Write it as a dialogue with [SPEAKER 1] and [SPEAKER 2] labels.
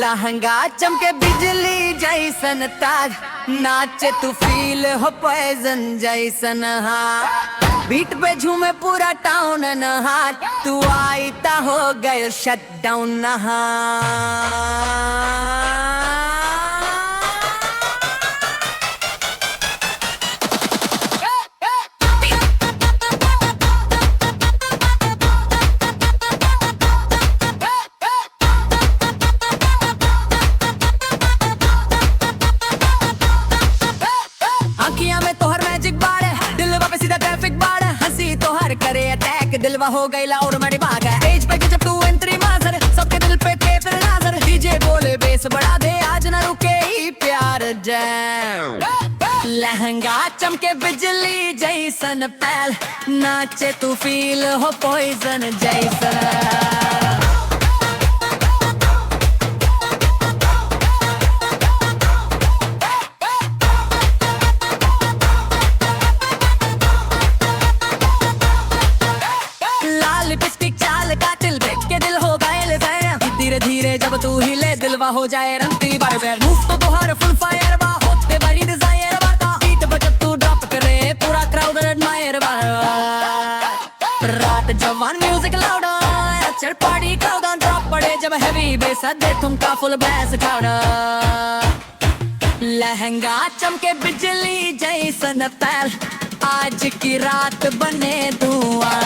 [SPEAKER 1] लहंगा चमके बिजली जैसन ताज, नाचे तू फील हो पॉइजन जैसन। हाँ बीट पे झूमे पूरा टाउन नहा, तू आई ता हो गए शट डाउन नहा। आँखियाँ में तोहर मैजिक बार है, दिलवा पे सीधा ट्रैफिक बार है, हंसी तोहर करे अटैक, दिलवा हो गई लाउड मेरी बाग है। स्टेज पे जब तू एंट्री माजर, सबके दिल पे थे फिर नाजर, डीजे बोले बेस बढ़ा दे, आज ना रुके ही प्यार जैम। लहंगा चमके बिजली जैसन पैल, नाचे तू फील हो पॉइजन जैसन। लिपस्टिक चाल कातिल देख के दिल हो गए ज़ैर, धीरे धीरे जब तू हिले दिलवा हो जाए रंगती बार बार। मूव तो तोहर फुल फायर बा, होते बड़ी डिजायर बा, बीट पे जब तू ड्रॉप करे पूरा क्राउड एडमायर बा। रात जवान म्यूजिक लाउड, चल पार्टी क्राउड ऑन ड्रॉप पड़े जब हैवी बेस दे तुमका फुल बैस उठाओ। लहंगा चमके बिजली जैसन पैल, आज की रात बने धुआं।